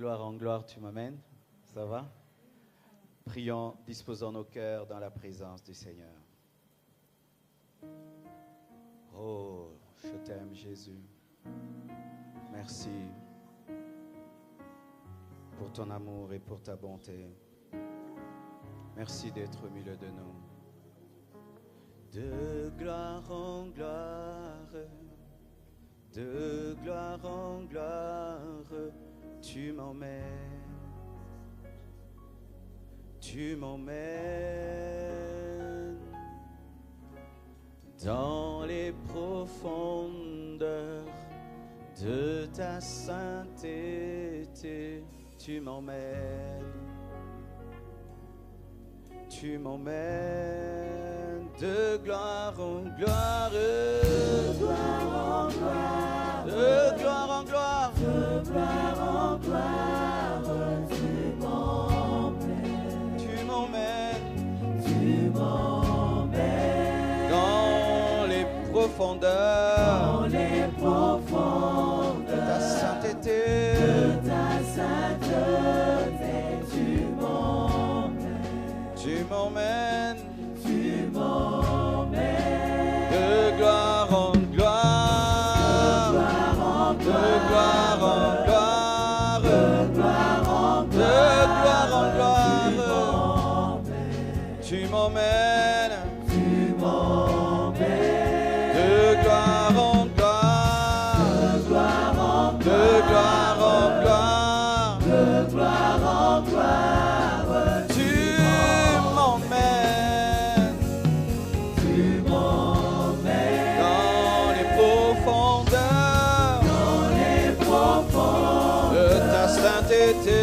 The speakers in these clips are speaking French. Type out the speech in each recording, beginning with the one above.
gloire en gloire, tu m'amènes? Ça va? Prions, disposons nos cœurs dans la présence du Seigneur. Oh, je t'aime, Jésus. Merci pour ton amour et pour ta bonté. Merci d'être au milieu de nous. De gloire en gloire, de gloire en gloire, tu m'emmènes. Tu m'emmènes dans les profondeurs de ta sainteté. Tu m'emmènes de gloire en gloire, de gloire en gloire, de gloire en gloire, de gloire en gloire. Tu m'emmènes dans les profondeurs, de ta sainteté, tu m'emmènes de gloire en gloire, de gloire en gloire, de gloire en gloire, tu m'emmènes de gloire en gloire, de gloire en gloire, de gloire en gloire, tu m'emmènes dans les profondeurs de ta sainteté.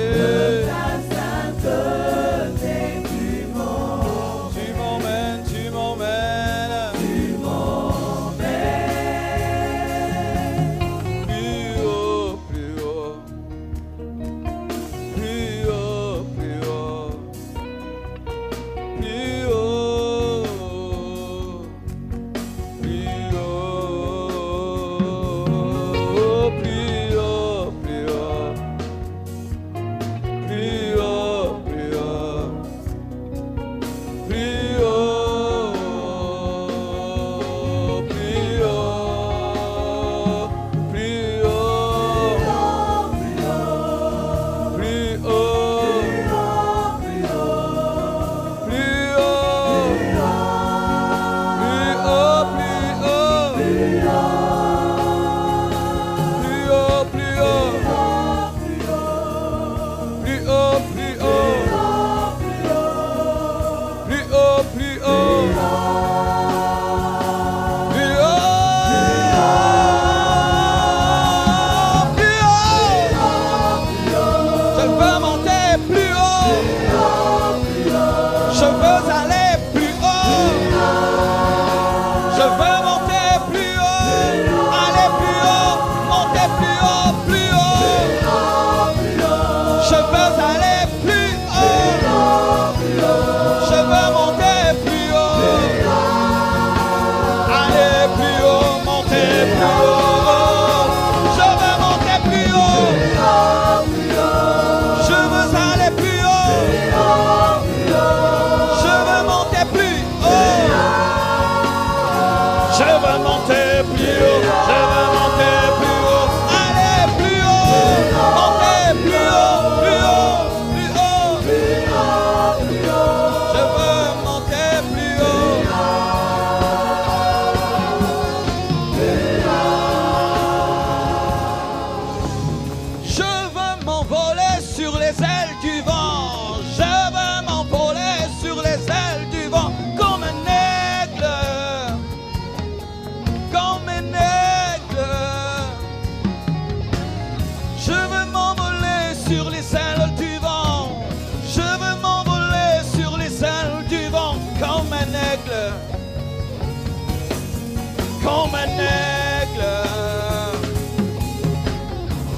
Comme un aigle,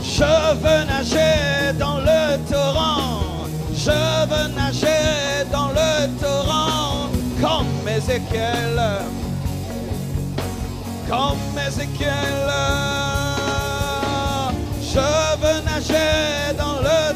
je veux nager dans le torrent, je veux nager dans le torrent, comme Ézéchiel, je veux nager dans le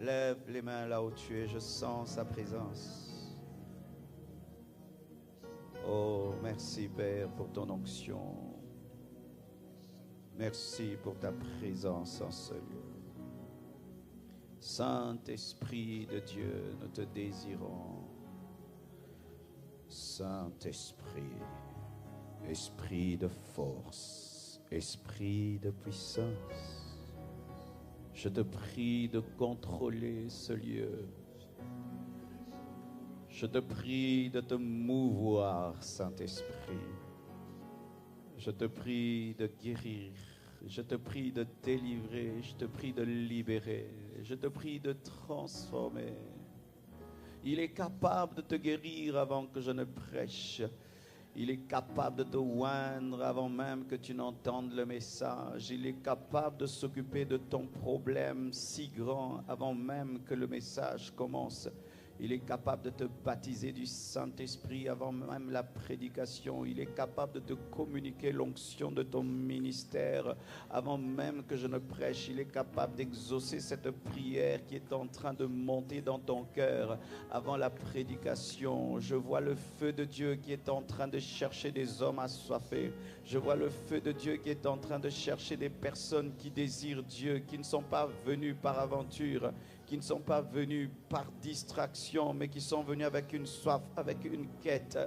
Lève les mains là où tu es, je sens sa présence. Oh, merci Père pour ton onction. Merci pour ta présence en ce lieu. Saint-Esprit de Dieu, nous te désirons. Saint-Esprit, Esprit de force, Esprit de puissance. Je te prie de contrôler ce lieu. Je te prie de te mouvoir, Saint-Esprit. Je te prie de guérir. Je te prie de délivrer. Je te prie de libérer. Je te prie de transformer. Il est capable de te guérir avant que je ne prêche. Il est capable de te oindre avant même que tu n'entendes le message. Il est capable de s'occuper de ton problème si grand avant même que le message commence. Il est capable de te baptiser du Saint-Esprit avant même la prédication. Il est capable de te communiquer l'onction de ton ministère avant même que je ne prêche. Il est capable d'exaucer cette prière qui est en train de monter dans ton cœur avant la prédication. Je vois le feu de Dieu qui est en train de chercher des hommes assoiffés. Je vois le feu de Dieu qui est en train de chercher des personnes qui désirent Dieu, qui ne sont pas venues par aventure, qui ne sont pas venus par distraction, mais qui sont venus avec une soif, avec une quête.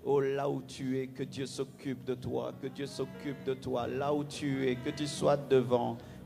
Oh, là où tu es, que Dieu s'occupe de toi, que Dieu s'occupe de toi. Là où tu es, que tu sois devant.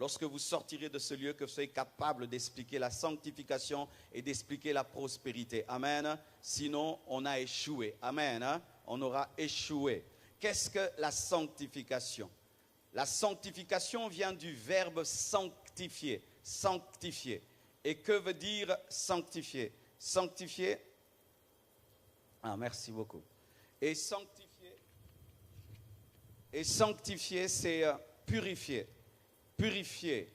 lorsque vous sortirez de ce lieu, que vous soyez capable d'expliquer la sanctification et d'expliquer la prospérité. Amen. Sinon, on a échoué. Amen. On aura échoué. Qu'est-ce que la sanctification? La sanctification vient du verbe sanctifier. Sanctifier. Et que veut dire sanctifier? Sanctifier. Ah, merci beaucoup. Et sanctifier, c'est purifier. Purifier,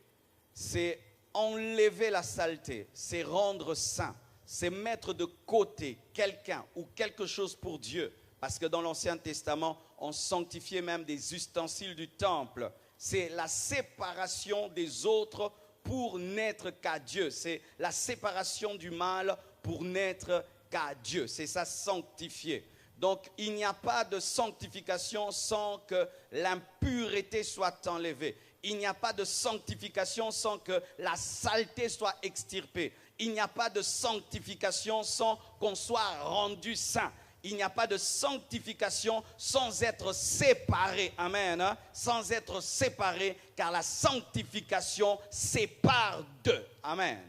c'est enlever la saleté, c'est rendre saint, c'est mettre de côté quelqu'un ou quelque chose pour Dieu. Parce que dans l'Ancien Testament, on sanctifiait même des ustensiles du temple. C'est la séparation des autres pour n'être qu'à Dieu. C'est la séparation du mal pour n'être qu'à Dieu. C'est ça, sanctifier. Donc, il n'y a pas de sanctification sans que l'impureté soit enlevée. Il n'y a pas de sanctification sans que la saleté soit extirpée. Il n'y a pas de sanctification sans qu'on soit rendu saint. Il n'y a pas de sanctification sans être séparé. Amen. Sans être séparé, car la sanctification sépare d'eux. Amen.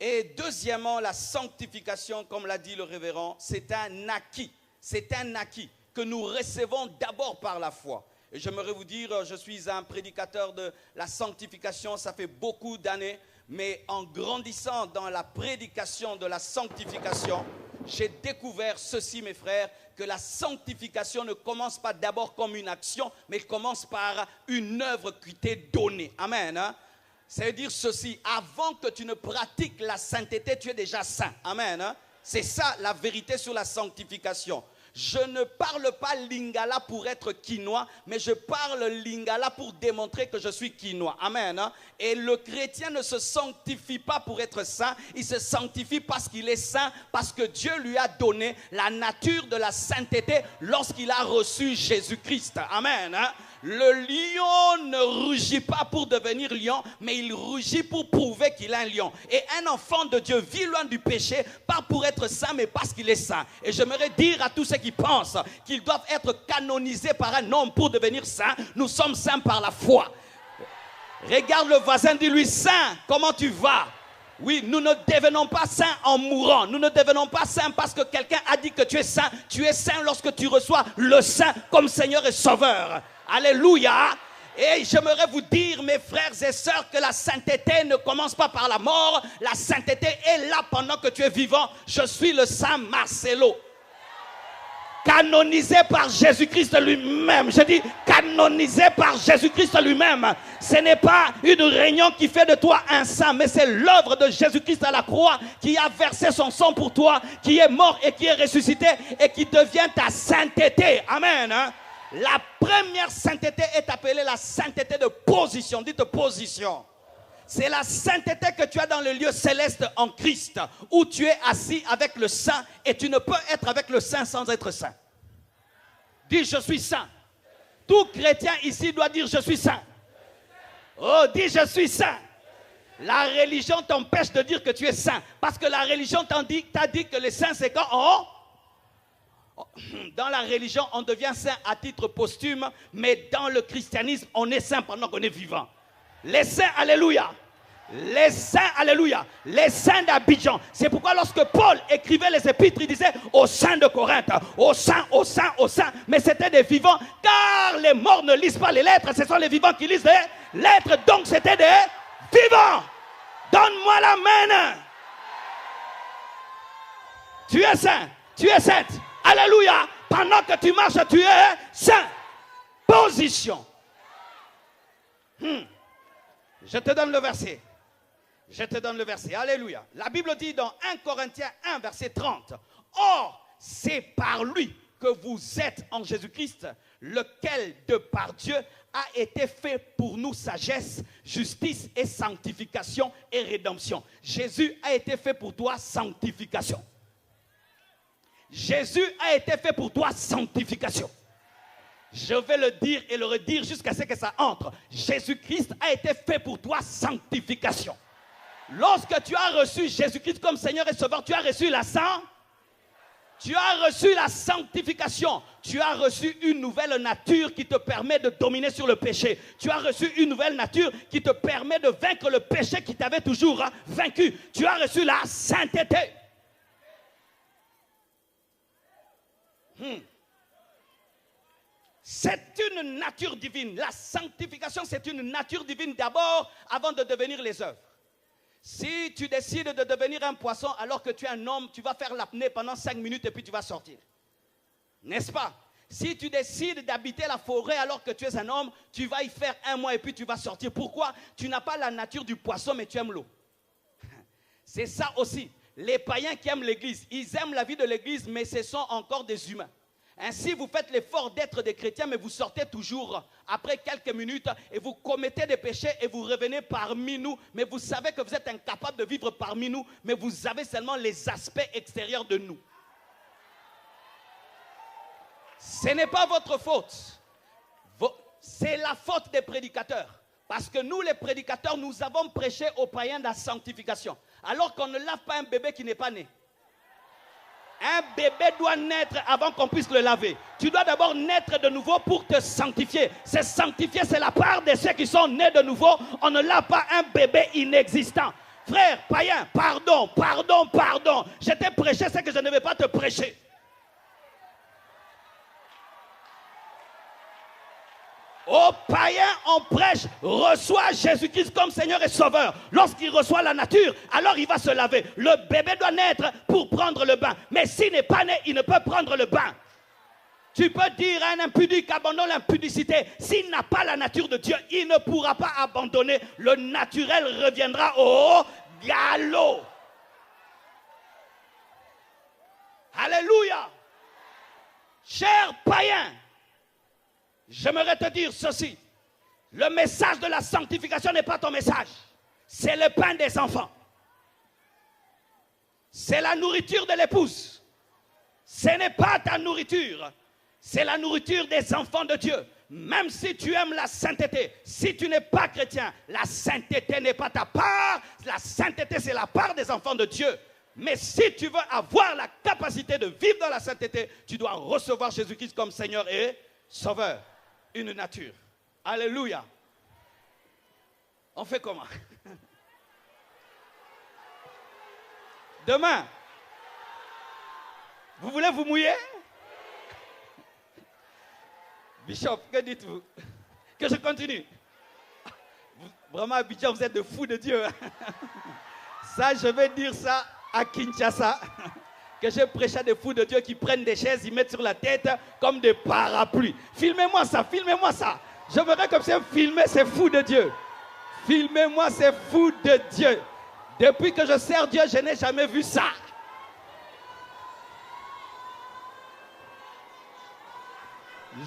Et deuxièmement, la sanctification, comme l'a dit le révérend, c'est un acquis. C'est un acquis que nous recevons d'abord par la foi. Et j'aimerais vous dire, je suis un prédicateur de la sanctification, ça fait beaucoup d'années, mais en grandissant dans la prédication de la sanctification, j'ai découvert ceci, mes frères, que la sanctification ne commence pas d'abord comme une action, mais elle commence par une œuvre qui t'est donnée. Amen. Ça veut dire ceci, avant que tu ne pratiques la sainteté, tu es déjà saint. Amen. C'est ça la vérité sur la sanctification. Je ne parle pas lingala pour être quinois, mais je parle lingala pour démontrer que je suis quinois. Amen. Et le chrétien ne se sanctifie pas pour être saint, il se sanctifie parce qu'il est saint, parce que Dieu lui a donné la nature de la sainteté lorsqu'il a reçu Jésus-Christ. Amen. Le lion ne rugit pas pour devenir lion, mais il rugit pour prouver qu'il est un lion. Et un enfant de Dieu vit loin du péché, pas pour être saint, mais parce qu'il est saint. Et j'aimerais dire à tous ceux qui pensent qu'ils doivent être canonisés par un homme pour devenir saint, nous sommes saints par la foi. Regarde le voisin, dis-lui, saint, comment tu vas? Oui, nous ne devenons pas saints en mourant. Nous ne devenons pas saints parce que quelqu'un a dit que tu es saint. Tu es saint lorsque tu reçois le saint comme Seigneur et Sauveur. Alléluia. Et j'aimerais vous dire, mes frères et sœurs, que la sainteté ne commence pas par la mort. La sainteté est là pendant que tu es vivant. Je suis le saint Marcelo. Canonisé par Jésus-Christ lui-même. Je dis canonisé par Jésus-Christ lui-même. Ce n'est pas une réunion qui fait de toi un saint, mais c'est l'œuvre de Jésus-Christ à la croix qui a versé son sang pour toi, qui est mort et qui est ressuscité et qui devient ta sainteté. Amen. La première sainteté est appelée la sainteté de position. Dites position. C'est la sainteté que tu as dans le lieu céleste en Christ, où tu es assis avec le saint et tu ne peux être avec le saint sans être saint. Dis je suis saint. Tout chrétien ici doit dire je suis saint. Oh, dis je suis saint. La religion t'empêche de dire que tu es saint, parce que la religion t'a dit que les saints c'est quand dans la religion on devient saint à titre posthume, mais dans le christianisme on est saint pendant qu'on est vivant. Les saints, alléluia. Les saints, alléluia. Les saints d'Abidjan. C'est pourquoi lorsque Paul écrivait les épîtres, il disait aux saints de Corinthe, aux saints, aux saints, aux saints. Mais c'était des vivants, car les morts ne lisent pas les lettres, ce sont les vivants qui lisent les lettres. Donc c'était des vivants. Donne-moi la main. Tu es saint, tu es sainte. Alléluia. Pendant que tu marches, tu es saint. Position. Je te donne le verset. Je te donne le verset. Alléluia. La Bible dit dans 1 Corinthiens 1, verset 30. Or, c'est par lui que vous êtes en Jésus-Christ, lequel, de par Dieu, a été fait pour nous sagesse, justice et sanctification et rédemption. Jésus a été fait pour toi sanctification. Jésus a été fait pour toi sanctification. Je vais le dire et le redire jusqu'à ce que ça entre. Jésus-Christ a été fait pour toi sanctification. Lorsque tu as reçu Jésus-Christ comme Seigneur et Sauveur, tu as reçu la sainteté. Tu as reçu la sanctification. Tu as reçu une nouvelle nature qui te permet de dominer sur le péché. Tu as reçu une nouvelle nature qui te permet de vaincre le péché qui t'avait toujours vaincu. Tu as reçu la sainteté. C'est une nature divine. La sanctification, c'est une nature divine d'abord avant de devenir les œuvres. Si tu décides de devenir un poisson alors que tu es un homme, tu vas faire l'apnée pendant 5 minutes et puis tu vas sortir. N'est-ce pas? Si tu décides d'habiter la forêt alors que tu es un homme, tu vas y faire 1 mois et puis tu vas sortir. Pourquoi? Tu n'as pas la nature du poisson mais tu aimes l'eau. C'est ça aussi. Les païens qui aiment l'église, ils aiment la vie de l'église mais ce sont encore des humains. Ainsi, vous faites l'effort d'être des chrétiens, mais vous sortez toujours après quelques minutes et vous commettez des péchés et vous revenez parmi nous. Mais vous savez que vous êtes incapable de vivre parmi nous, mais vous avez seulement les aspects extérieurs de nous. Ce n'est pas votre faute. C'est la faute des prédicateurs. Parce que nous, les prédicateurs, nous avons prêché aux païens de la sanctification. Alors qu'on ne lave pas un bébé qui n'est pas né. Un bébé doit naître avant qu'on puisse le laver. Tu dois d'abord naître de nouveau pour te sanctifier. Se sanctifier, c'est la part de ceux qui sont nés de nouveau. On ne lave pas un bébé inexistant. Frère, païen, pardon. Je t'ai prêché ce que je ne vais pas te prêcher. Aux païens, on prêche, reçoit Jésus-Christ comme Seigneur et Sauveur. Lorsqu'il reçoit la nature, alors il va se laver. Le bébé doit naître pour prendre le bain. Mais s'il n'est pas né, il ne peut prendre le bain. Tu peux dire à un impudique, abandonne l'impudicité. S'il n'a pas la nature de Dieu, il ne pourra pas abandonner. Le naturel reviendra au galop. Alléluia. Cher païen, j'aimerais te dire ceci. Le message de la sanctification n'est pas ton message. C'est le pain des enfants. C'est la nourriture de l'épouse. Ce n'est pas ta nourriture. C'est la nourriture des enfants de Dieu. Même si tu aimes la sainteté, si tu n'es pas chrétien, la sainteté n'est pas ta part. La sainteté, c'est la part des enfants de Dieu. Mais si tu veux avoir la capacité de vivre dans la sainteté, tu dois recevoir Jésus-Christ comme Seigneur et Sauveur. Une nature. Alléluia. On fait comment? Demain, vous voulez vous mouiller? Bishop, que dites-vous? Que je continue? Vraiment, Bishop, vous êtes de fous de Dieu. Ça, je vais dire ça à Kinshasa. Que j'ai prêché à des fous de Dieu qui prennent des chaises, ils mettent sur la tête comme des parapluies. Filmez-moi ça, filmez-moi ça. Je verrai comme c'est filmé, c'est fou de Dieu. Filmez-moi, c'est fou de Dieu. Depuis que je sers Dieu, je n'ai jamais vu ça.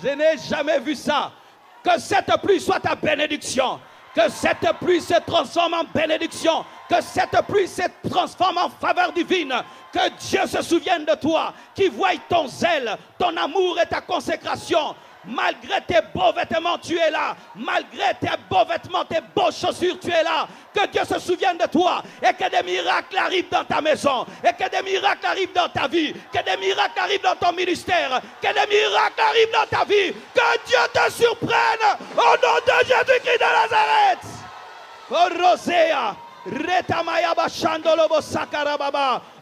Je n'ai jamais vu ça. Que cette pluie soit ta bénédiction. Que cette pluie se transforme en bénédiction. Que cette pluie se transforme en faveur divine. Que Dieu se souvienne de toi. Qu'il voie ton zèle, ton amour et ta consécration. Malgré tes beaux vêtements, tu es là. Malgré tes beaux vêtements, tes beaux chaussures, tu es là. Que Dieu se souvienne de toi. Et que des miracles arrivent dans ta maison. Et que des miracles arrivent dans ta vie. Que des miracles arrivent dans ton ministère. Que des miracles arrivent dans ta vie. Que Dieu te surprenne. Au nom de Jésus-Christ de Nazareth. Oh Roséa.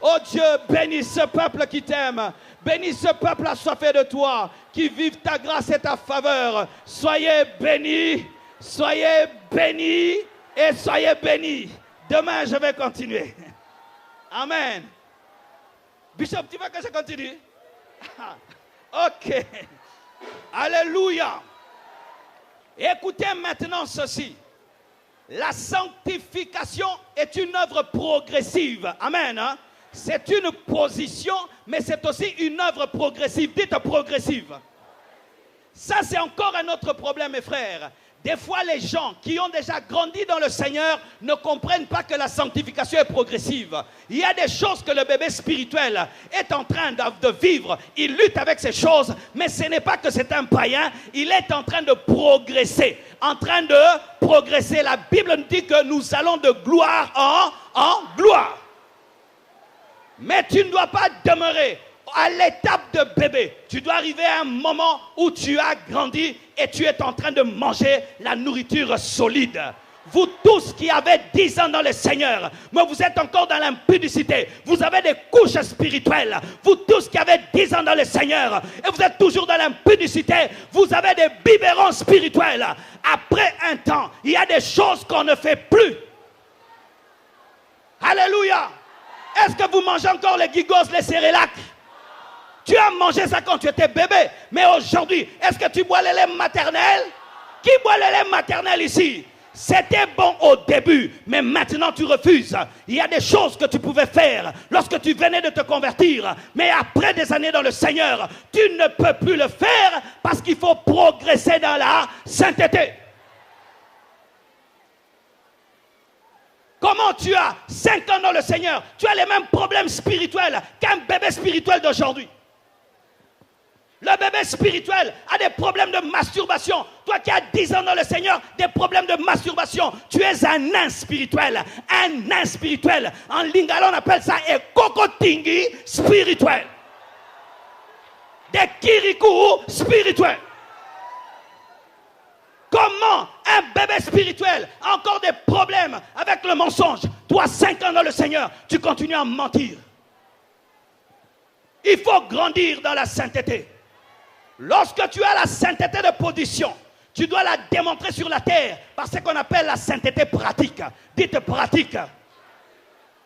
Oh Dieu, bénis ce peuple qui t'aime. Bénis ce peuple assoiffé de toi, qui vive ta grâce et ta faveur. Soyez bénis et soyez bénis. Demain, je vais continuer. Amen. Bishop, tu veux que je continue? Ok. Alléluia. Écoutez maintenant ceci. La sanctification est une œuvre progressive. Amen. Hein? C'est une position, mais c'est aussi une œuvre progressive. Dites progressive. Ça, c'est encore un autre problème, mes frères. Des fois, les gens qui ont déjà grandi dans le Seigneur ne comprennent pas que la sanctification est progressive. Il y a des choses que le bébé spirituel est en train de vivre. Il lutte avec ces choses, mais ce n'est pas que c'est un païen. Il est en train de progresser. En train de progresser. La Bible nous dit que nous allons de gloire en gloire. Mais tu ne dois pas demeurer à l'étape de bébé. Tu dois arriver à un moment où tu as grandi et tu es en train de manger la nourriture solide. Vous tous qui avez 10 ans dans le Seigneur, mais vous êtes encore dans l'impudicité, vous avez des couches spirituelles. Vous tous qui avez 10 ans dans le Seigneur et vous êtes toujours dans l'impudicité, vous avez des biberons spirituels. Après un temps, il y a des choses qu'on ne fait plus. Alléluia. Est-ce que vous mangez encore les gigos, les cérélacs? Tu as mangé ça quand tu étais bébé, mais aujourd'hui, est-ce que tu bois le lait maternel? Qui boit le lait maternel ici? C'était bon au début, mais maintenant tu refuses. Il y a des choses que tu pouvais faire lorsque tu venais de te convertir, mais après des années dans le Seigneur, tu ne peux plus le faire parce qu'il faut progresser dans la sainteté. Comment tu as 5 ans dans le Seigneur, tu as les mêmes problèmes spirituels qu'un bébé spirituel d'aujourd'hui. Le bébé spirituel a des problèmes de masturbation. Toi qui as 10 ans dans le Seigneur, des problèmes de masturbation. Tu es un nain spirituel. Un nain spirituel. En lingala, on appelle ça un kokotingi spirituel. Des kirikou spirituels. Comment un bébé spirituel a encore des problèmes avec le mensonge? Toi, 5 ans dans le Seigneur, tu continues à mentir. Il faut grandir dans la sainteté. Lorsque tu as la sainteté de position, tu dois la démontrer sur la terre par ce qu'on appelle la sainteté pratique. Dites pratique.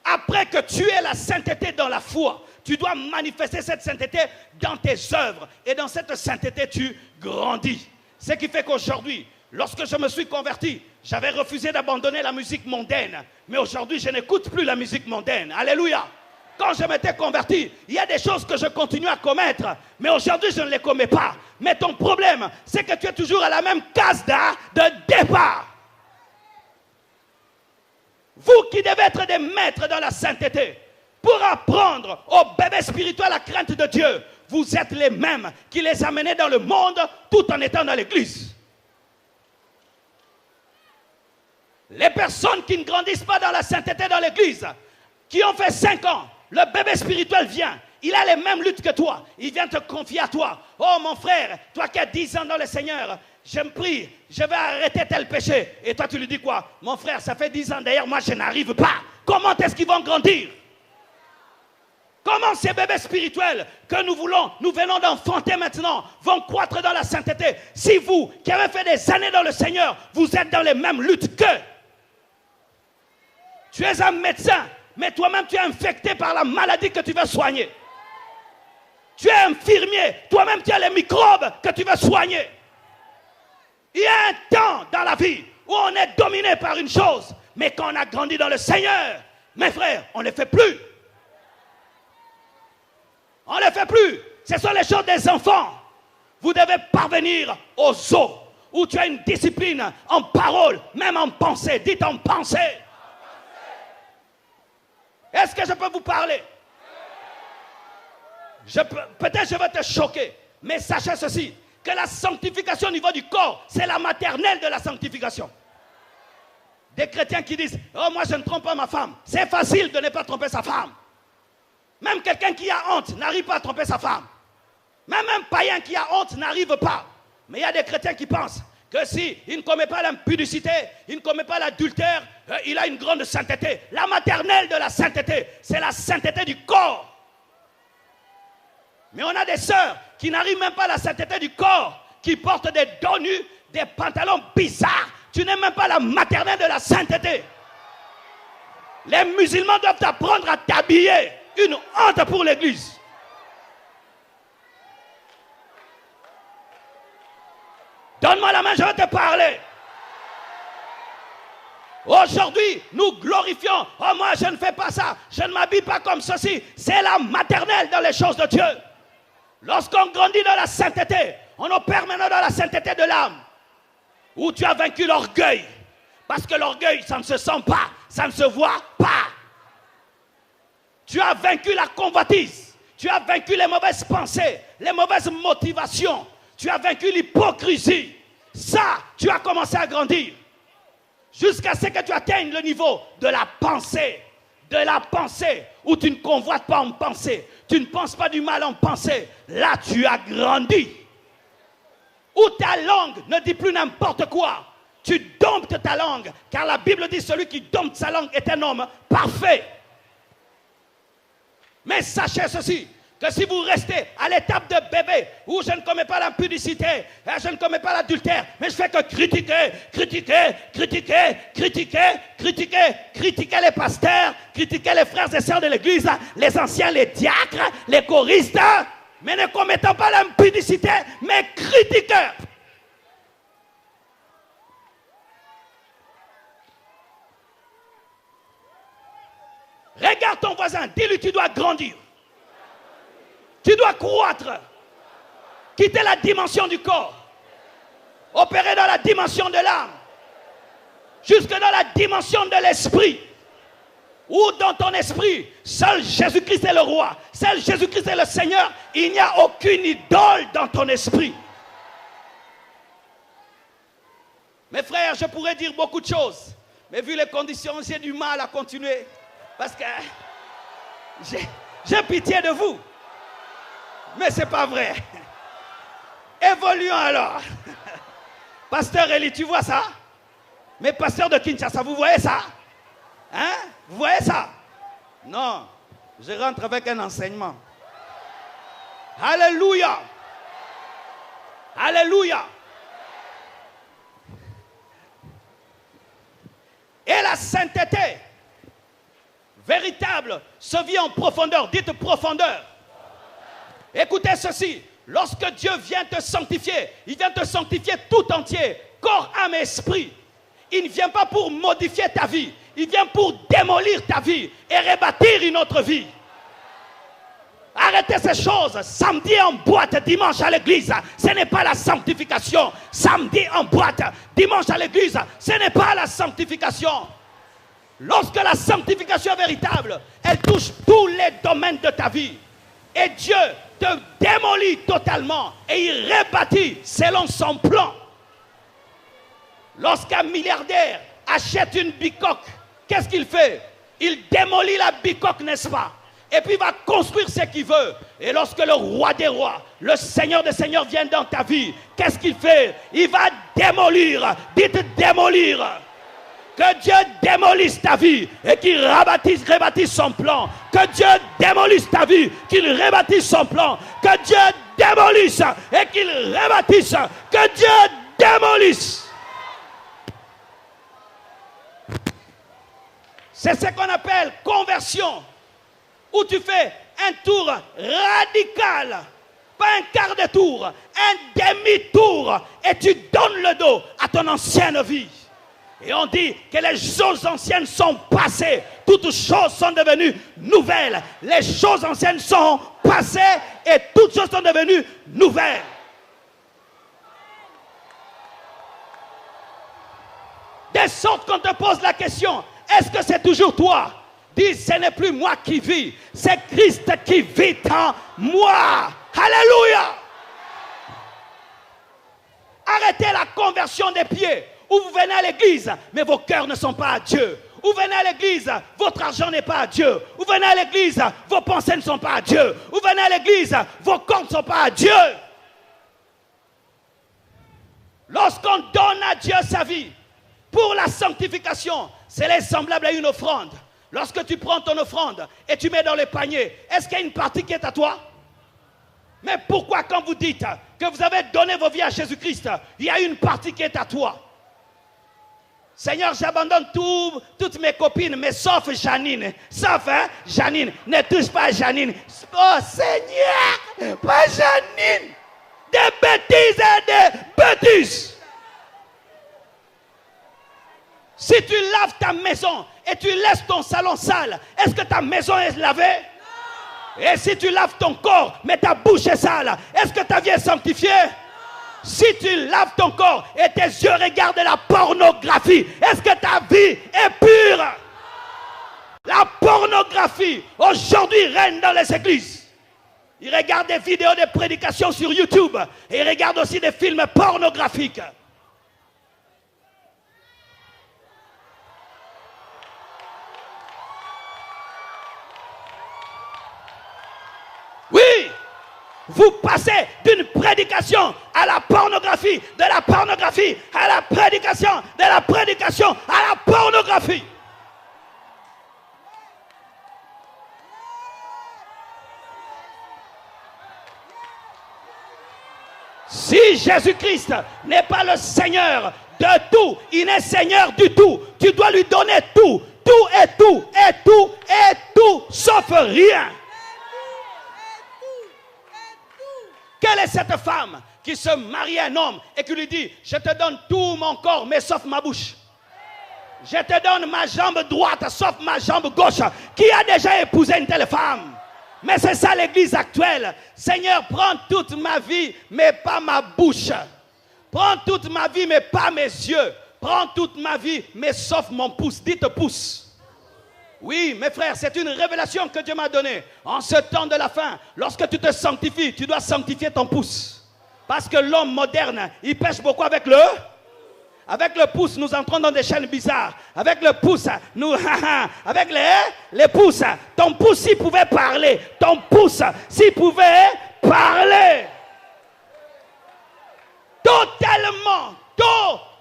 Après que tu aies la sainteté dans la foi, tu dois manifester cette sainteté dans tes œuvres. Et dans cette sainteté, tu grandis. Ce qui fait qu'aujourd'hui, lorsque je me suis converti, j'avais refusé d'abandonner la musique mondaine. Mais aujourd'hui, je n'écoute plus la musique mondaine. Alléluia. Quand je m'étais converti, il y a des choses que je continue à commettre, mais aujourd'hui je ne les commets pas. Mais ton problème, c'est que tu es toujours à la même case de départ. Vous qui devez être des maîtres dans la sainteté, pour apprendre aux bébés spirituels la crainte de Dieu, vous êtes les mêmes qui les amenez dans le monde tout en étant dans l'église. Les personnes qui ne grandissent pas dans la sainteté dans l'église, qui ont fait 5 ans, le bébé spirituel vient, il a les mêmes luttes que toi, il vient te confier à toi. Oh mon frère, toi qui as 10 ans dans le Seigneur, je me prie, je vais arrêter tel péché. Et toi tu lui dis quoi? Mon frère, ça fait 10 ans d'ailleurs, moi je n'arrive pas. Comment est-ce qu'ils vont grandir? Comment ces bébés spirituels que nous venons d'enfanter maintenant, vont croître dans la sainteté? Si vous, qui avez fait des années dans le Seigneur, vous êtes dans les mêmes luttes qu'eux. Tu es un médecin, mais toi-même tu es infecté par la maladie que tu veux soigner. Tu es infirmier, toi-même tu as les microbes que tu veux soigner. Il y a un temps dans la vie où on est dominé par une chose, mais quand on a grandi dans le Seigneur, mes frères, on ne les fait plus. On ne les fait plus. Ce sont les choses des enfants. Vous devez parvenir aux eaux où tu as une discipline en parole, même en pensée. Dites en pensée. Est-ce que je peux vous parler? Peut-être je vais te choquer, mais sachez ceci, que la sanctification au niveau du corps, c'est la maternelle de la sanctification. Des chrétiens qui disent, oh moi je ne trompe pas ma femme. C'est facile de ne pas tromper sa femme. Même quelqu'un qui a honte n'arrive pas à tromper sa femme. Même un païen qui a honte n'arrive pas. Mais il y a des chrétiens qui pensent que si il ne commet pas l'impudicité, il ne commet pas l'adultère, il a une grande sainteté. La maternelle de la sainteté, c'est la sainteté du corps. Mais on a des sœurs qui n'arrivent même pas à la sainteté du corps, qui portent des dos nus, des pantalons bizarres. Tu n'es même pas la maternelle de la sainteté. Les musulmans doivent apprendre à t'habiller. Une honte pour l'église. Donne-moi la main, je vais te parler. Aujourd'hui, nous glorifions. Oh, moi, je ne fais pas ça. Je ne m'habille pas comme ceci. C'est la maternelle dans les choses de Dieu. Lorsqu'on grandit dans la sainteté, on opère maintenant dans la sainteté de l'âme. Où tu as vaincu l'orgueil. Parce que l'orgueil, ça ne se sent pas. Ça ne se voit pas. Tu as vaincu la convoitise. Tu as vaincu les mauvaises pensées, les mauvaises motivations. Tu as vaincu l'hypocrisie. Ça, tu as commencé à grandir. Jusqu'à ce que tu atteignes le niveau de la pensée. De la pensée où tu ne convoites pas en pensée. tu ne penses pas du mal en pensée, là tu as grandi. Où ta langue ne dit plus n'importe quoi, tu domptes ta langue, car la Bible dit celui qui dompte sa langue est un homme parfait. Mais sachez ceci, que si vous restez à l'étape de bébé, où je ne commets pas l'impudicité, je ne commets pas l'adultère, mais je fais que critiquer les pasteurs, critiquer les frères et sœurs de l'église, les anciens, les diacres, les choristes, mais ne commettant pas l'impudicité, mais critiqueurs. Regarde ton voisin, dis-lui tu dois grandir. Tu dois croître. Quitter la dimension du corps. Opérer dans la dimension de l'âme. Jusque dans la dimension de l'esprit. Où dans ton esprit, seul Jésus-Christ est le roi. Seul Jésus-Christ est le Seigneur. Il n'y a aucune idole dans ton esprit. Mes frères, je pourrais dire beaucoup de choses. Mais vu les conditions, j'ai du mal à continuer. Parce que j'ai pitié de vous. Mais ce n'est pas vrai. Évoluons alors. Pasteur Eli, tu vois ça? Mais pasteur de Kinshasa, vous voyez ça? Hein? Vous voyez ça? Non. Je rentre avec un enseignement. Alléluia. Alléluia. Et la sainteté véritable se vit en profondeur. Dites profondeur. Écoutez ceci, lorsque Dieu vient te sanctifier, il vient te sanctifier tout entier, corps, âme et esprit. Il ne vient pas pour modifier ta vie, il vient pour démolir ta vie et rebâtir une autre vie. Arrêtez ces choses. Samedi en boîte, dimanche à l'église, ce n'est pas la sanctification. Samedi en boîte, dimanche à l'église, ce n'est pas la sanctification. Lorsque la sanctification est véritable, elle touche tous les domaines de ta vie. Et Dieu te démolit totalement et il rebâtit selon son plan. Lorsqu'un milliardaire achète une bicoque, qu'est-ce qu'il fait? Il démolit la bicoque, n'est-ce pas? Et puis il va construire ce qu'il veut. Et lorsque le roi des rois, le Seigneur des seigneurs vient dans ta vie, qu'est-ce qu'il fait? Il va démolir. Dites démolir. Que Dieu démolisse ta vie et qu'il rebâtisse son plan. Que Dieu démolisse ta vie, qu'il rebâtisse son plan. Que Dieu démolisse et qu'il rebâtisse. Que Dieu démolisse. C'est ce qu'on appelle conversion. Où tu fais un tour radical. Pas un quart de tour, un demi-tour. Et tu donnes le dos à ton ancienne vie. Et on dit que les choses anciennes sont passées. Toutes choses sont devenues nouvelles. Les choses anciennes sont passées et toutes choses sont devenues nouvelles. De sorte qu'on te pose la question, est-ce que c'est toujours toi? Dis, ce n'est plus moi qui vis, c'est Christ qui vit en moi. Alléluia. Arrêtez la conversion des pieds. Où vous venez à l'église, mais vos cœurs ne sont pas à Dieu. Vous venez à l'église, votre argent n'est pas à Dieu. Vous venez à l'église, vos pensées ne sont pas à Dieu. Vous venez à l'église, vos corps ne sont pas à Dieu. Lorsqu'on donne à Dieu sa vie pour la sanctification, c'est semblable à une offrande. Lorsque tu prends ton offrande et tu mets dans le panier, est-ce qu'il y a une partie qui est à toi? Mais pourquoi quand vous dites que vous avez donné vos vies à Jésus-Christ, il y a une partie qui est à toi? Seigneur, j'abandonne toutes mes copines, mais sauf Janine. Sauf, hein, Janine. Ne touche pas Janine. Oh Seigneur, pas Janine. Des bêtises et des bêtises. Si tu laves ta maison et tu laisses ton salon sale, est-ce que ta maison est lavée? Non. Et si tu laves ton corps, mais ta bouche est sale, est-ce que ta vie est sanctifiée? Si tu laves ton corps et tes yeux regardent la pornographie, est-ce que ta vie est pure? La pornographie, aujourd'hui, règne dans les églises. Ils regardent des vidéos de prédications sur YouTube et ils regardent aussi des films pornographiques. Vous passez d'une prédication à la pornographie, de la pornographie à la prédication, de la prédication à la pornographie. Si Jésus-Christ n'est pas le Seigneur de tout, il n'est Seigneur du tout, tu dois lui donner tout, tout et tout, et tout, et tout, sauf rien. Quelle est cette femme qui se marie à un homme et qui lui dit, je te donne tout mon corps, mais sauf ma bouche. Je te donne ma jambe droite, sauf ma jambe gauche. Qui a déjà épousé une telle femme? Mais c'est ça l'église actuelle. Seigneur, prends toute ma vie, mais pas ma bouche. Prends toute ma vie, mais pas mes yeux. Prends toute ma vie, mais sauf mon pouce. Dites pouce. Oui, mes frères, c'est une révélation que Dieu m'a donnée. En ce temps de la fin, lorsque tu te sanctifies, tu dois sanctifier ton pouce. Parce que l'homme moderne, il pêche beaucoup avec le... Avec le pouce, nous entrons dans des chaînes bizarres. Avec le pouce, nous... avec les pouces, ton pouce, s'il pouvait parler. Ton pouce, s'il pouvait parler.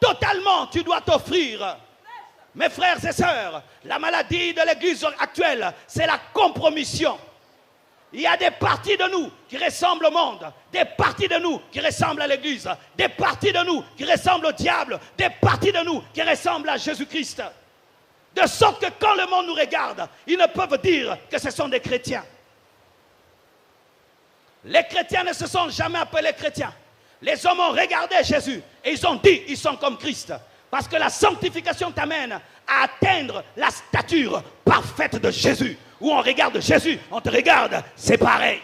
Totalement, tu dois t'offrir. Mes frères et sœurs, la maladie de l'église actuelle, c'est la compromission. Il y a des parties de nous qui ressemblent au monde, des parties de nous qui ressemblent à l'église, des parties de nous qui ressemblent au diable, des parties de nous qui ressemblent à Jésus-Christ. De sorte que quand le monde nous regarde, ils ne peuvent dire que ce sont des chrétiens. Les chrétiens ne se sont jamais appelés chrétiens. Les hommes ont regardé Jésus et ils ont dit, ils sont comme Christ. Parce que la sanctification t'amène à atteindre la stature parfaite de Jésus. Où on regarde Jésus, on te regarde, c'est pareil.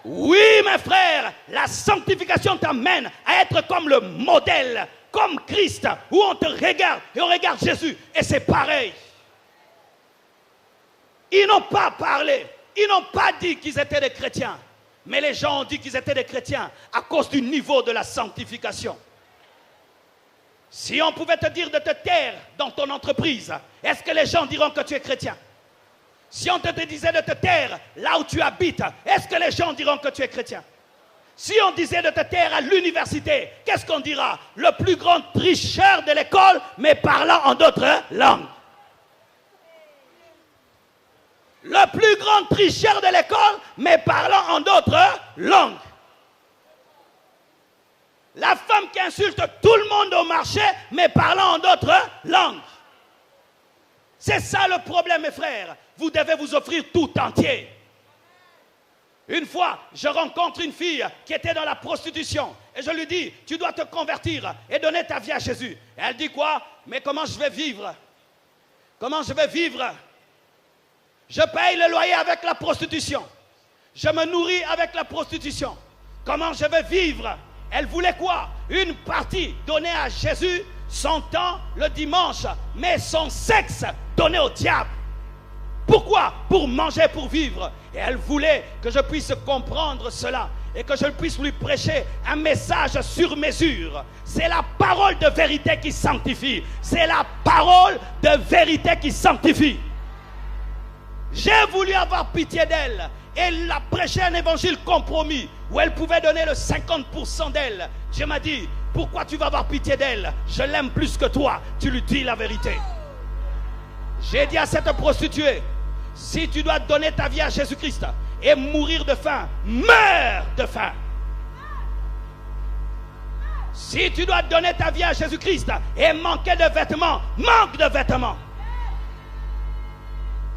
Oui, mes frères, la sanctification t'amène à être comme le modèle, comme Christ, où on te regarde et on regarde Jésus, et c'est pareil. Ils n'ont pas parlé, ils n'ont pas dit qu'ils étaient des chrétiens, mais les gens ont dit qu'ils étaient des chrétiens à cause du niveau de la sanctification. Si on pouvait te dire de te taire dans ton entreprise, est-ce que les gens diront que tu es chrétien? Si on te disait de te taire là où tu habites, est-ce que les gens diront que tu es chrétien? Si on disait de te taire à l'université, qu'est-ce qu'on dira? Le plus grand tricheur de l'école, mais parlant en d'autres langues. Le plus grand tricheur de l'école, mais parlant en d'autres langues. La femme qui insulte tout le monde au marché, mais parlant en d'autres langues. C'est ça le problème, mes frères. Vous devez vous offrir tout entier. Une fois, je rencontre une fille qui était dans la prostitution. Et je lui dis, tu dois te convertir et donner ta vie à Jésus. Et elle dit quoi? Mais comment je vais vivre? Comment je vais vivre? Je paye le loyer avec la prostitution. Je me nourris avec la prostitution. Comment je vais vivre? Elle voulait quoi? Une partie donnée à Jésus, son temps le dimanche, mais son sexe donné au diable. Pourquoi? Pour manger, pour vivre. Et elle voulait que je puisse comprendre cela et que je puisse lui prêcher un message sur mesure. C'est la parole de vérité qui sanctifie. C'est la parole de vérité qui sanctifie. J'ai voulu avoir pitié d'elle. Elle a prêché un évangile compromis où elle pouvait donner le 50% d'elle. Dieu m'a dit, pourquoi tu vas avoir pitié d'elle? Je l'aime plus que toi. Tu lui dis la vérité. J'ai dit à cette prostituée, si tu dois donner ta vie à Jésus-Christ et mourir de faim, meurs de faim. Si tu dois donner ta vie à Jésus-Christ et manquer de vêtements, manque de vêtements.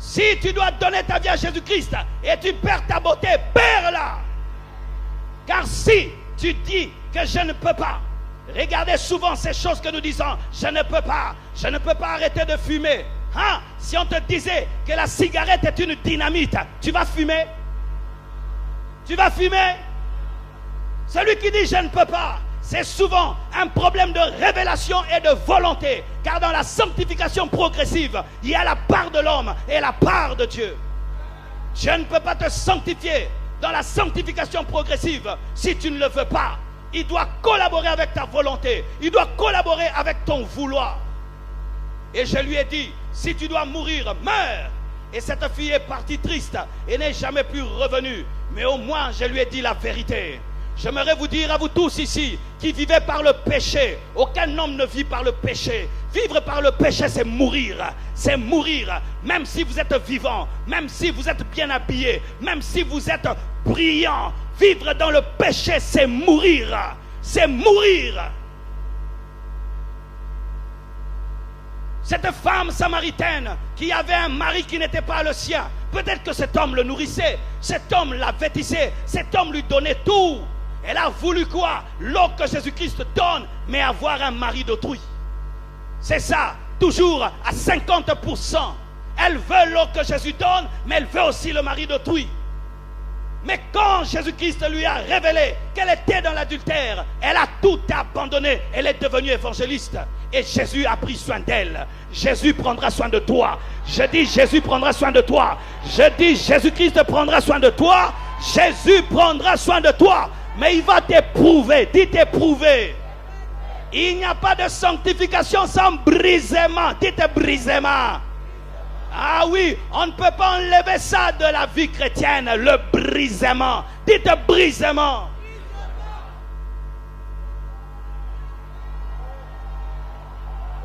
Si tu dois donner ta vie à Jésus-Christ et tu perds ta beauté, perds-la. Car si tu dis que je ne peux pas, regardez souvent ces choses que nous disons, je ne peux pas arrêter de fumer. Hein? Si on te disait que la cigarette est une dynamite, tu vas fumer? Tu vas fumer? Celui qui dit je ne peux pas, c'est souvent un problème de révélation et de volonté. Car dans la sanctification progressive, il y a la part de l'homme et la part de Dieu. Je ne peux pas te sanctifier dans la sanctification progressive si tu ne le veux pas. Il doit collaborer avec ta volonté. Il doit collaborer avec ton vouloir. Et je lui ai dit, si tu dois mourir, meurs. Et cette fille est partie triste et n'est jamais plus revenue. Mais au moins, je lui ai dit la vérité. J'aimerais vous dire à vous tous ici qui vivez par le péché. Aucun homme ne vit par le péché. Vivre par le péché, c'est mourir. C'est mourir. Même si vous êtes vivant, même si vous êtes bien habillé, même si vous êtes brillant. Vivre dans le péché, c'est mourir. C'est mourir. Cette femme samaritaine qui avait un mari qui n'était pas le sien, peut-être que cet homme le nourrissait, cet homme la vêtissait, cet homme lui donnait tout. Elle a voulu quoi? L'eau que Jésus-Christ donne, mais avoir un mari d'autrui. C'est ça, toujours à 50%. Elle veut l'eau que Jésus donne, mais elle veut aussi le mari d'autrui. Mais quand Jésus-Christ lui a révélé qu'elle était dans l'adultère, elle a tout abandonné. Elle est devenue évangéliste. Et Jésus a pris soin d'elle. Jésus prendra soin de toi. Je dis Jésus prendra soin de toi. Je dis Jésus-Christ prendra soin de toi. Jésus prendra soin de toi. Mais il va t'éprouver. Dites éprouver. Il n'y a pas de sanctification sans brisement. Dites brisement. Ah oui, on ne peut pas enlever ça de la vie chrétienne, le brisement. Dites brisement.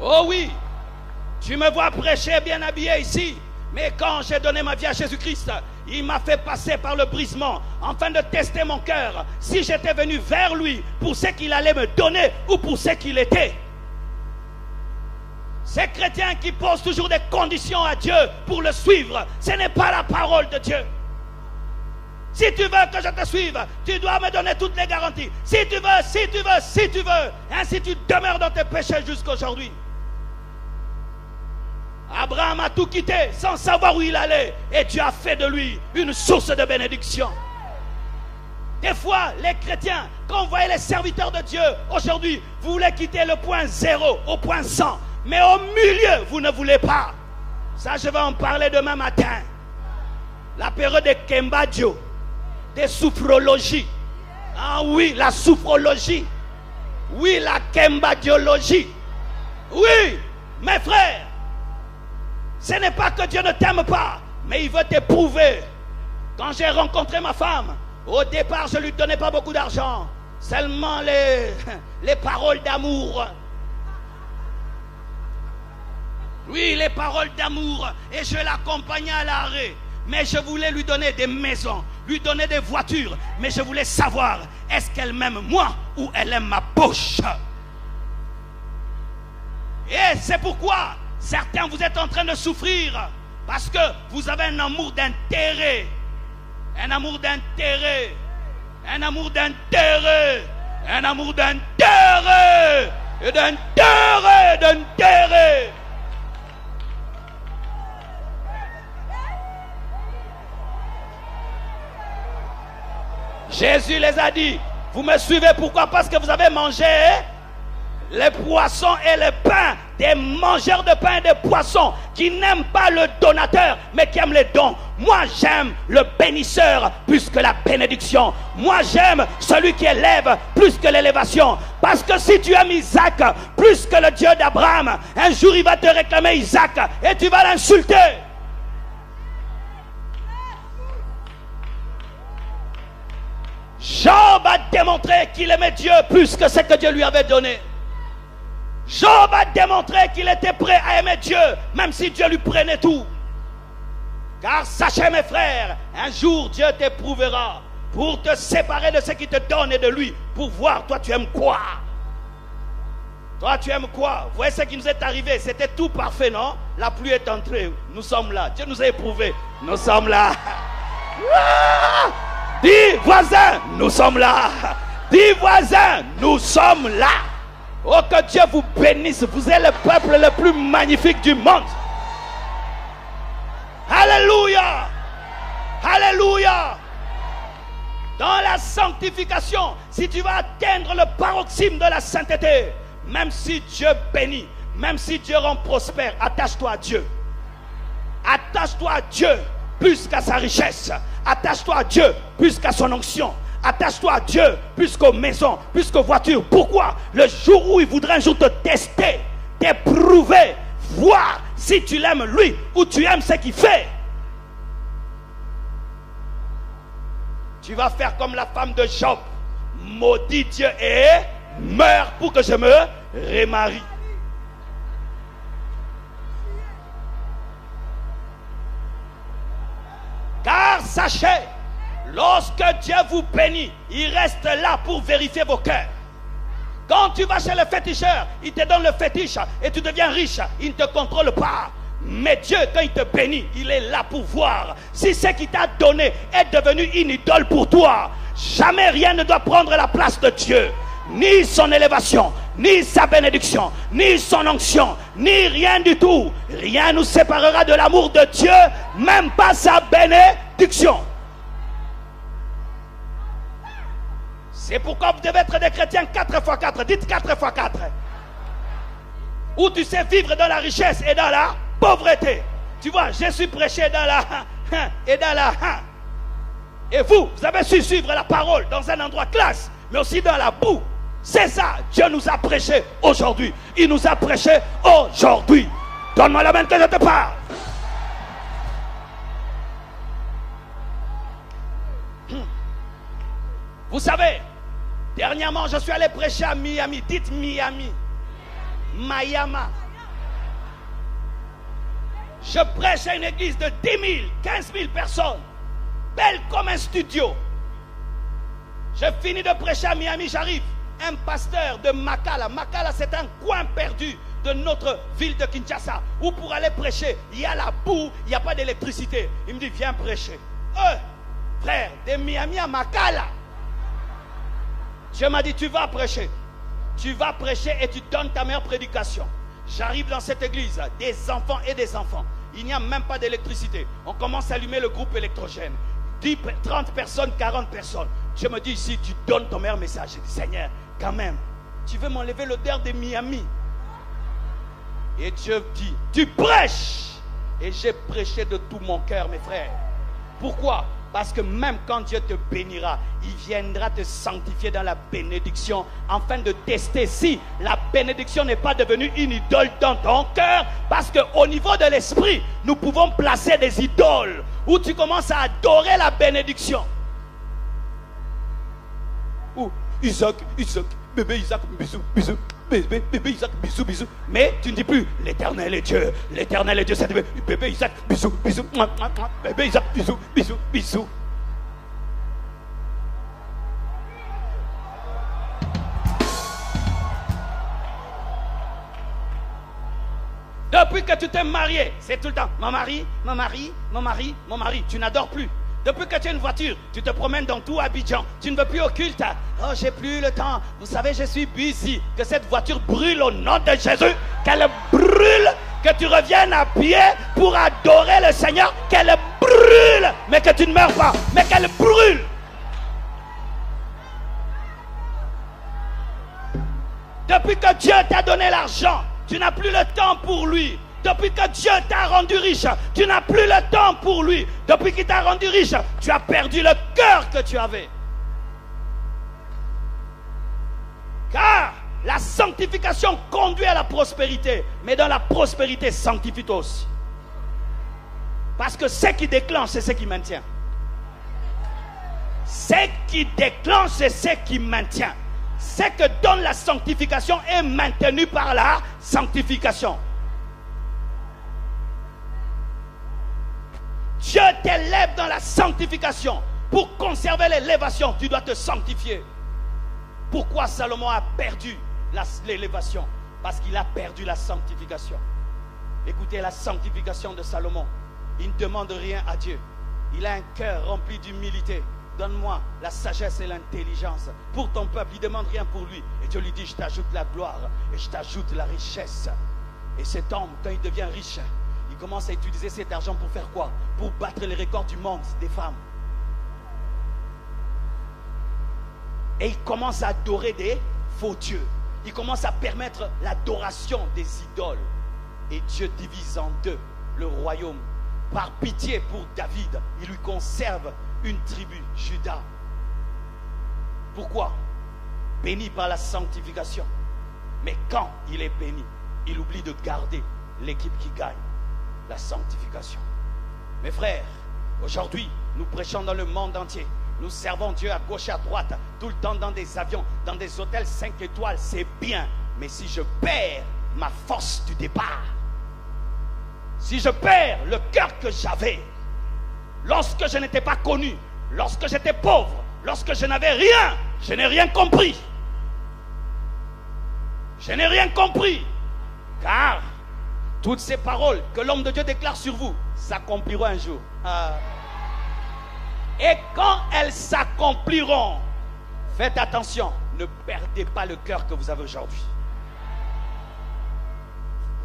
Oh oui, tu me vois prêcher bien habillé ici, mais quand j'ai donné ma vie à Jésus-Christ, il m'a fait passer par le brisement, afin de tester mon cœur, si j'étais venu vers lui pour ce qu'il allait me donner ou pour ce qu'il était. Ces chrétiens qui posent toujours des conditions à Dieu pour le suivre, ce n'est pas la parole de Dieu. Si tu veux que je te suive, tu dois me donner toutes les garanties. Si tu veux, ainsi tu demeures dans tes péchés jusqu'aujourd'hui. Abraham a tout quitté sans savoir où il allait, et Dieu a fait de lui une source de bénédiction. Des fois, les chrétiens, quand vous voyez les serviteurs de Dieu, aujourd'hui, vous voulez quitter le point 0 au point 100. Mais au milieu, vous ne voulez pas. Ça, je vais en parler demain matin. La période de Kembadio, des sophrologies. Ah oui, la sophrologie. Oui, la Kembadiologie. Oui, mes frères, ce n'est pas que Dieu ne t'aime pas, mais il veut t'éprouver. Quand j'ai rencontré ma femme, au départ, je ne lui donnais pas beaucoup d'argent. Seulement les paroles d'amour. Oui, les paroles d'amour. Et je l'accompagnais à l'arrêt. Mais je voulais lui donner des maisons, lui donner des voitures. Mais je voulais savoir, est-ce qu'elle m'aime moi ou elle aime ma poche? Et c'est pourquoi certains, vous êtes en train de souffrir. Parce que vous avez un amour d'intérêt. Un amour d'intérêt. Un amour d'intérêt. Un amour d'intérêt. Et d'intérêt. Jésus les a dit, vous me suivez pourquoi? Parce que vous avez mangé les poissons et les pains, des mangeurs de pain et de poissons qui n'aiment pas le donateur mais qui aiment les dons. Moi j'aime le bénisseur plus que la bénédiction. Moi j'aime celui qui élève plus que l'élévation. Parce que si tu aimes Isaac plus que le Dieu d'Abraham, un jour il va te réclamer Isaac et tu vas l'insulter. Job a démontré qu'il aimait Dieu plus que ce que Dieu lui avait donné. Job a démontré qu'il était prêt à aimer Dieu, même si Dieu lui prenait tout. Car sachez mes frères, un jour Dieu t'éprouvera pour te séparer de ce qu'il te donne et de lui, pour voir toi tu aimes quoi. Toi tu aimes quoi? Vous voyez ce qui nous est arrivé, c'était tout parfait, non? La pluie est entrée, nous sommes là, Dieu nous a éprouvés, nous sommes là. Dis voisin, nous sommes là. Dis voisin, nous sommes là. Oh, que Dieu vous bénisse. Vous êtes le peuple le plus magnifique du monde. Alléluia. Alléluia. Dans la sanctification, si tu vas atteindre le paroxysme de la sainteté, même si Dieu bénit, même si Dieu rend prospère, attache-toi à Dieu. Attache-toi à Dieu plus qu'à sa richesse. Attache-toi à Dieu plus qu'à son onction. Attache-toi à Dieu plus qu'aux maisons, plus qu'aux voitures. Pourquoi? Le jour où il voudra un jour te tester, t'éprouver, voir si tu l'aimes lui ou tu aimes ce qu'il fait. Tu vas faire comme la femme de Job. Maudit Dieu et meurs pour que je me remarie. Car sachez, lorsque Dieu vous bénit, il reste là pour vérifier vos cœurs. Quand tu vas chez le féticheur, il te donne le fétiche et tu deviens riche, il ne te contrôle pas. Mais Dieu, quand il te bénit, il est là pour voir si ce qu'il t'a donné est devenu une idole pour toi. Jamais rien ne doit prendre la place de Dieu. Ni son élévation, ni sa bénédiction, ni son onction, ni rien du tout. Rien nous séparera de l'amour de Dieu, même pas sa bénédiction. C'est pourquoi vous devez être des chrétiens 4x4. Dites 4x4. Où tu sais vivre dans la richesse et dans la pauvreté. Tu vois, je suis prêché dans la et dans la. Et vous avez su suivre la parole dans un endroit classe, mais aussi dans la boue. C'est ça, Dieu nous a prêché aujourd'hui. Il nous a prêché aujourd'hui. Donne-moi la main que je te parle. Vous savez, dernièrement, je suis allé prêcher à Miami. Dites Miami. Miami. Je prêche à une église de 10 000, 15 000 personnes. Belle comme un studio. Je finis de prêcher à Miami, j'arrive. Un pasteur de Makala. Makala, c'est un coin perdu de notre ville de Kinshasa. Où pour aller prêcher, il y a la boue, il n'y a pas d'électricité. Il me dit, viens prêcher. Frère, de Miami à Makala. Dieu m'a dit, tu vas prêcher. Tu vas prêcher et tu donnes ta meilleure prédication. J'arrive dans cette église, des enfants et des enfants. Il n'y a même pas d'électricité. On commence à allumer le groupe électrogène. 10, 30 personnes, 40 personnes. Dieu me dit ici, tu donnes ton meilleur message. Je dis, Seigneur, quand même, tu veux m'enlever l'odeur de Miami. Et Dieu dit, tu prêches. Et j'ai prêché de tout mon cœur, mes frères. Pourquoi? Parce que même quand Dieu te bénira, il viendra te sanctifier dans la bénédiction, afin de tester si la bénédiction n'est pas devenue une idole dans ton cœur. Parce qu'au niveau de l'esprit, nous pouvons placer des idoles où tu commences à adorer la bénédiction. Ou Isaac, bébé Isaac, bisous, bisous. Bébé Isaac, bisous, bisous. Mais tu ne dis plus, l'Éternel est Dieu, c'est bébé Isaac, bisous, bisous. Bébé Isaac, bisous, bisous, bisous. Depuis que tu t'es marié, c'est tout le temps, mon mari. Tu n'adores plus. Depuis que tu as une voiture, tu te promènes dans tout Abidjan. Tu ne veux plus au culte. Oh, j'ai plus le temps. Vous savez, je suis busy. Que cette voiture brûle au nom de Jésus. Qu'elle brûle. Que tu reviennes à pied pour adorer le Seigneur. Qu'elle brûle. Mais que tu ne meurs pas. Mais qu'elle brûle. Depuis que Dieu t'a donné l'argent, tu n'as plus le temps pour lui. Depuis que Dieu t'a rendu riche, tu n'as plus le temps pour lui. Depuis qu'il t'a rendu riche, tu as perdu le cœur que tu avais. Car la sanctification conduit à la prospérité. Mais dans la prospérité, sanctifie aussi. Parce que ce qui déclenche, c'est ce qui maintient. Ce qui déclenche, c'est ce qui maintient. Ce que donne la sanctification est maintenu par la sanctification. Dieu t'élève dans la sanctification. Pour conserver l'élévation, tu dois te sanctifier. Pourquoi Salomon a perdu l'élévation? Parce qu'il a perdu la sanctification. Écoutez la sanctification de Salomon. Il ne demande rien à Dieu. Il a un cœur rempli d'humilité. Donne-moi la sagesse et l'intelligence pour ton peuple. Il ne demande rien pour lui. Et Dieu lui dit, je t'ajoute la gloire et je t'ajoute la richesse. Et cet homme, quand il devient riche, il commence à utiliser cet argent pour faire quoi? Pour battre les records du monde des femmes. Et il commence à adorer des faux dieux. Il commence à permettre l'adoration des idoles. Et Dieu divise en deux le royaume. Par pitié pour David, il lui conserve une tribu, Juda. Pourquoi? Béni par la sanctification. Mais quand il est béni, il oublie de garder l'équipe qui gagne. La sanctification. Mes frères, aujourd'hui, nous prêchons dans le monde entier. Nous servons Dieu à gauche et à droite, tout le temps dans des avions, dans des hôtels 5 étoiles, c'est bien. Mais si je perds ma force du départ, si je perds le cœur que j'avais, lorsque je n'étais pas connu, lorsque j'étais pauvre, lorsque je n'avais rien, je n'ai rien compris. Je n'ai rien compris. Car toutes ces paroles que l'homme de Dieu déclare sur vous s'accompliront un jour. Et quand elles s'accompliront, faites attention, ne perdez pas le cœur que vous avez aujourd'hui.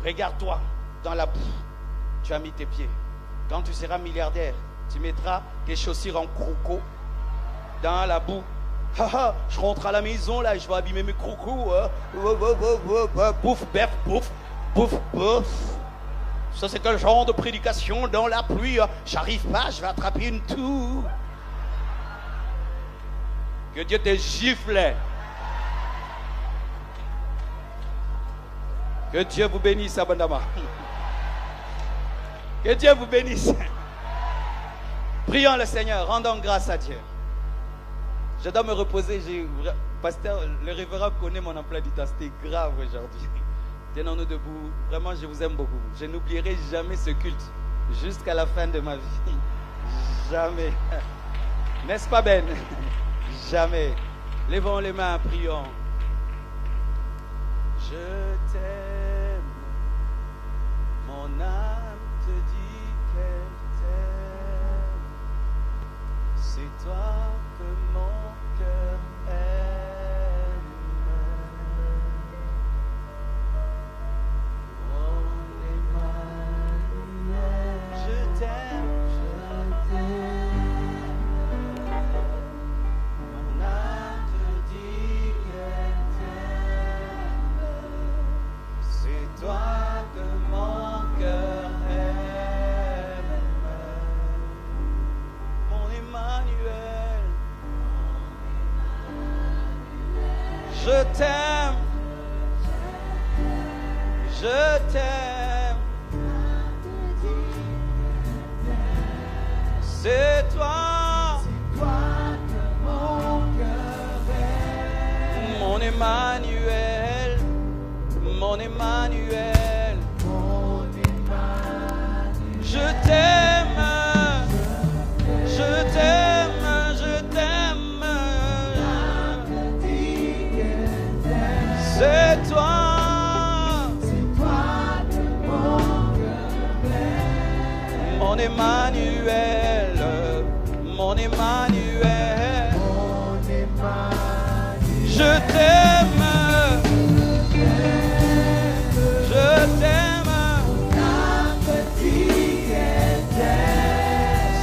Regarde-toi dans la boue. Tu as mis tes pieds. Quand tu seras milliardaire, tu mettras tes chaussures en croco dans la boue. Je rentre à la maison là, je vais abîmer mes crocos. Bouf, bef, bouf, bouf, bouf. Ça c'est quel genre de prédication dans la pluie? J'arrive pas, je vais attraper une toux. Que Dieu te gifle. Que Dieu vous bénisse abondamment. Que Dieu vous bénisse. Prions le Seigneur, rendons grâce à Dieu. Je dois me reposer. Pasteur, le révérend connaît mon emploi du temps. C'était grave aujourd'hui. Tenons-nous debout. Vraiment, je vous aime beaucoup. Je n'oublierai jamais ce culte jusqu'à la fin de ma vie. Jamais. N'est-ce pas, Ben? Jamais. Levons les mains, prions. Je t'aime. Mon âme te dit qu'elle t'aime. C'est toi que mon cœur aime. Oh, Emmanuel, je t'aime, je t'aime. Mon âme te dit qu'elle t'aime. C'est toi que mon cœur aime. Mon Emmanuel, je t'aime, je t'aime. C'est toi que mon cœur aime. Mon Emmanuel, mon Emmanuel, mon Emmanuel. Je t'aime, je t'aime, je t'aime. C'est toi que mon cœur aime. Mon Emmanuel, mon Emmanuel, mon Emmanuel. Je t'aime, je t'aime.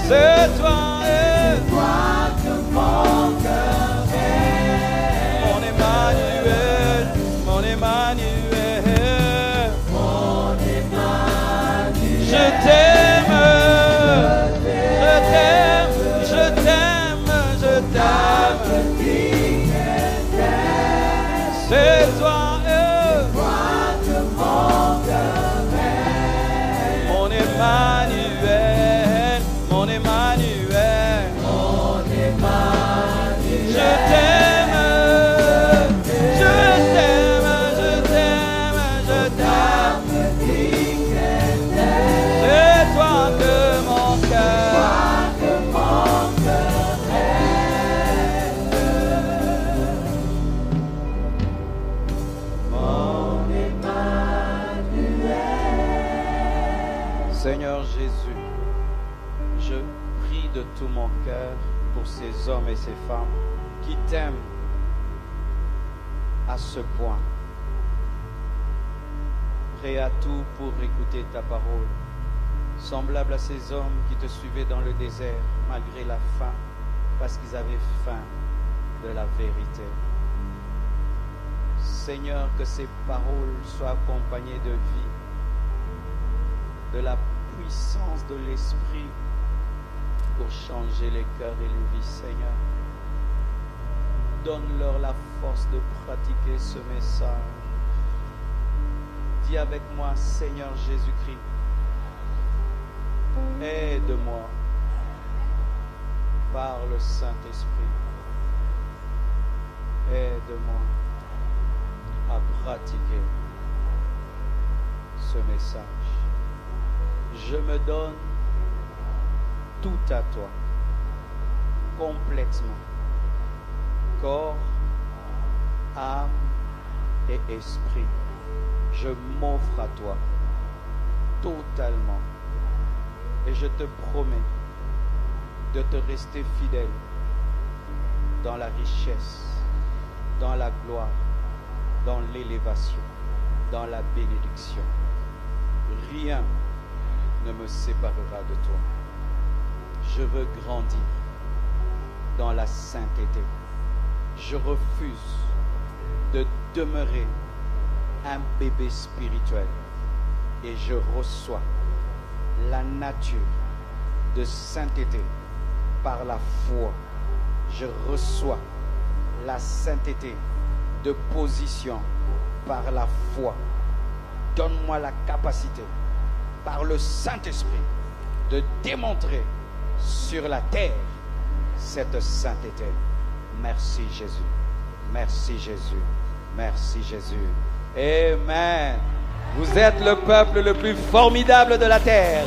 C'est toi que mon cœur aime. Mon Emmanuel, mon Emmanuel, mon Emmanuel. Je t'aime, je t'aime, je t'aime, je t'aime. C'est toi que mon cœur aime. Mon Emmanuel, mon Emmanuel, mon Emmanuel. Je t'aime, je t'aime, je t'aime, je t'aime. C'est toi que mon cœur aime. Mon Emmanuel. Seigneur Jésus, je prie de tout mon cœur pour ces hommes et ces femmes qui t'aiment à ce point, prêts à tout pour écouter ta parole, semblable à ces hommes qui te suivaient dans le désert malgré la faim, parce qu'ils avaient faim de la vérité. Seigneur, que ces paroles soient accompagnées de vie, de la puissance de l'Esprit pour changer les cœurs et les vies, Seigneur. Donne-leur la force de pratiquer ce message. Dis avec moi, Seigneur Jésus-Christ, aide-moi par le Saint-Esprit. Aide-moi à pratiquer ce message. Je me donne tout à toi, complètement, corps, âme et esprit. Je m'offre à toi totalement et je te promets de te rester fidèle dans la richesse, dans la gloire, dans l'élévation, dans la bénédiction. Rien ne me séparera de toi. Je veux grandir dans la sainteté. Je refuse de demeurer un bébé spirituel et je reçois la nature de sainteté par la foi. Je reçois la sainteté de position par la foi. Donne-moi la capacité par le Saint-Esprit de démontrer sur la terre cette sainteté. Merci Jésus. Merci Jésus. Merci Jésus. Amen. Vous êtes le peuple le plus formidable de la terre.